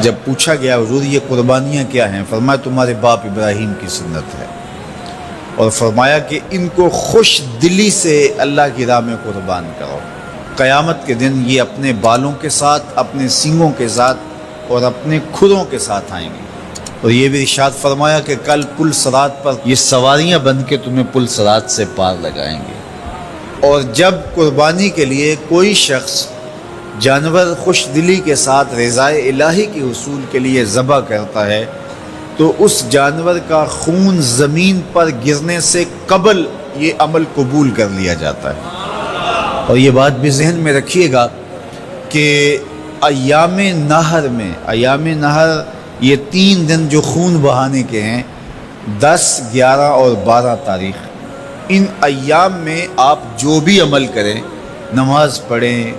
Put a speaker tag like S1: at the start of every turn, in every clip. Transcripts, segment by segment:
S1: جب پوچھا گیا حضور یہ قربانیاں کیا ہیں، فرمایا تمہارے باپ ابراہیم کی سنت ہے، اور فرمایا کہ ان کو خوش دلی سے اللہ کی راہ میں قربان کرو۔ قیامت کے دن یہ اپنے بالوں کے ساتھ، اپنے سینگوں کے ساتھ اور اپنے کھروں کے ساتھ آئیں گے، اور یہ بھی ارشاد فرمایا کہ کل پل صراط پر یہ سواریاں بن کے تمہیں پل صراط سے پار لگائیں گے۔ اور جب قربانی کے لیے کوئی شخص جانور خوش دلی کے ساتھ رضائے الہی کے حصول کے لیے ذبح کرتا ہے تو اس جانور کا خون زمین پر گرنے سے قبل یہ عمل قبول کر لیا جاتا ہے۔ اور یہ بات بھی ذہن میں رکھیے گا کہ ایام نہر یہ 3 دن جو خون بہانے کے ہیں، 10، 11 اور 12 تاریخ، ان ایام میں آپ جو بھی عمل کریں، نماز پڑھیں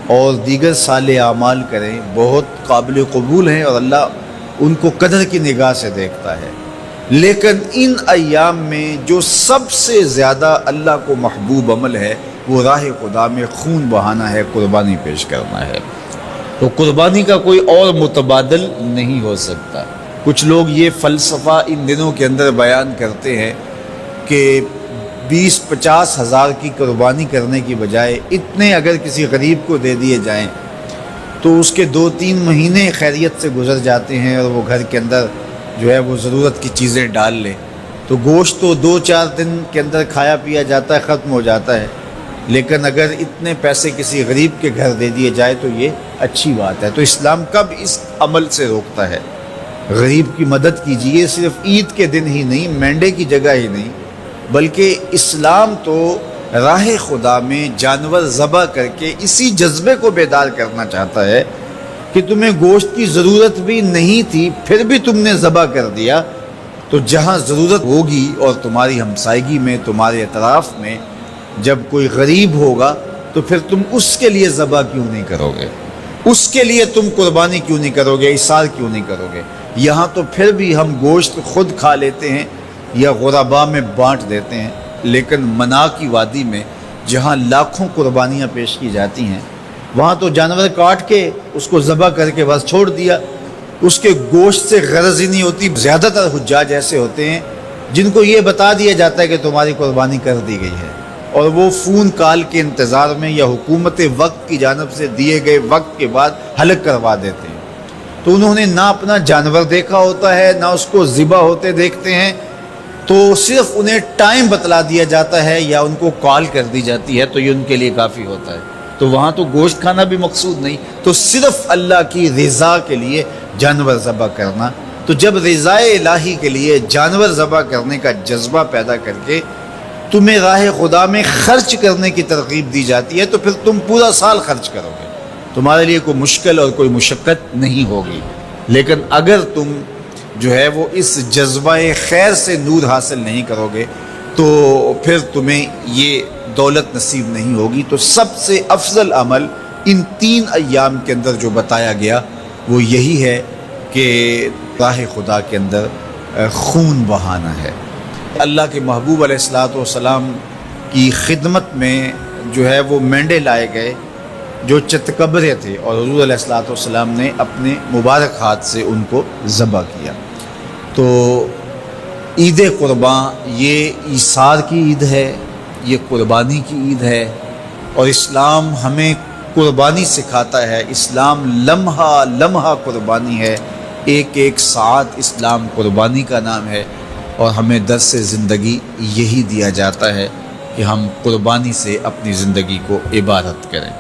S1: اور دیگر صالح اعمال کریں، بہت قابل قبول ہیں اور اللہ ان کو قدر کی نگاہ سے دیکھتا ہے۔ لیکن ان ایام میں جو سب سے زیادہ اللہ کو محبوب عمل ہے وہ راہ خدا میں خون بہانا ہے، قربانی پیش کرنا ہے۔ تو قربانی کا کوئی اور متبادل نہیں ہو سکتا۔ کچھ لوگ یہ فلسفہ ان دنوں کے اندر بیان کرتے ہیں کہ 20-50 ہزار کی قربانی کرنے کی بجائے اتنے اگر کسی غریب کو دے دیے جائیں تو اس کے 2-3 مہینے خیریت سے گزر جاتے ہیں، اور وہ گھر کے اندر جو ہے وہ ضرورت کی چیزیں ڈال لے تو گوشت تو 2-4 دن کے اندر کھایا پیا جاتا ہے، ختم ہو جاتا ہے۔ لیکن اگر اتنے پیسے کسی غریب کے گھر دے دیے جائے تو یہ اچھی بات ہے۔ تو اسلام کب اس عمل سے روکتا ہے؟ غریب کی مدد کیجیے، صرف عید کے دن ہی نہیں، مینڈے کی جگہ ہی نہیں، بلکہ اسلام تو راہ خدا میں جانور ذبح کر کے اسی جذبے کو بیدار کرنا چاہتا ہے کہ تمہیں گوشت کی ضرورت بھی نہیں تھی پھر بھی تم نے ذبح کر دیا، تو جہاں ضرورت ہوگی اور تمہاری ہمسائیگی میں، تمہارے اطراف میں جب کوئی غریب ہوگا تو پھر تم اس کے لیے ذبح کیوں نہیں کرو گے؟ اس کے لیے تم قربانی کیوں نہیں کرو گے؟ اِثار کیوں نہیں کرو گے؟ یہاں تو پھر بھی ہم گوشت خود کھا لیتے ہیں یا غرباء میں بانٹ دیتے ہیں، لیکن منا کی وادی میں جہاں لاکھوں قربانیاں پیش کی جاتی ہیں وہاں تو جانور کاٹ کے اس کو ذبح کر کے بس چھوڑ دیا، اس کے گوشت سے غرض ہی نہیں ہوتی۔ زیادہ تر حجاج ایسے ہوتے ہیں جن کو یہ بتا دیا جاتا ہے کہ تمہاری قربانی کر دی گئی ہے، اور وہ فون کال کے انتظار میں یا حکومت وقت کی جانب سے دیے گئے وقت کے بعد حلق کروا دیتے ہیں۔ تو انہوں نے نہ اپنا جانور دیکھا ہوتا ہے، نہ اس کو ذبح ہوتے دیکھتے ہیں، تو صرف انہیں ٹائم بتلا دیا جاتا ہے یا ان کو کال کر دی جاتی ہے تو یہ ان کے لیے کافی ہوتا ہے۔ تو وہاں تو گوشت کھانا بھی مقصود نہیں، تو صرف اللہ کی رضا کے لیے جانور ذبح کرنا۔ تو جب رضائے الہی کے لیے جانور ذبح کرنے کا جذبہ پیدا کر کے تمہیں راہ خدا میں خرچ کرنے کی ترغیب دی جاتی ہے تو پھر تم پورا سال خرچ کرو گے، تمہارے لیے کوئی مشکل اور کوئی مشقت نہیں ہوگی۔ لیکن اگر تم جو ہے وہ اس جذبہ خیر سے نور حاصل نہیں کرو گے تو پھر تمہیں یہ دولت نصیب نہیں ہوگی۔ تو سب سے افضل عمل ان 3 ایام کے اندر جو بتایا گیا وہ یہی ہے کہ راہ خدا کے اندر خون بہانا ہے۔ اللہ کے محبوب علیہ الصلوۃ والسلام کی خدمت میں جو ہے وہ مینڈے لائے گئے جو چتکبرے تھے، اور حضور علیہ الصلوۃ والسلام نے اپنے مبارک ہاتھ سے ان کو ذبح کیا۔ تو عید قرباں یہ ایثار کی عید ہے، یہ قربانی کی عید ہے، اور اسلام ہمیں قربانی سکھاتا ہے۔ اسلام لمحہ لمحہ قربانی ہے، ایک ایک ساعت اسلام قربانی کا نام ہے، اور ہمیں درس زندگی یہی دیا جاتا ہے کہ ہم قربانی سے اپنی زندگی کو عبادت کریں۔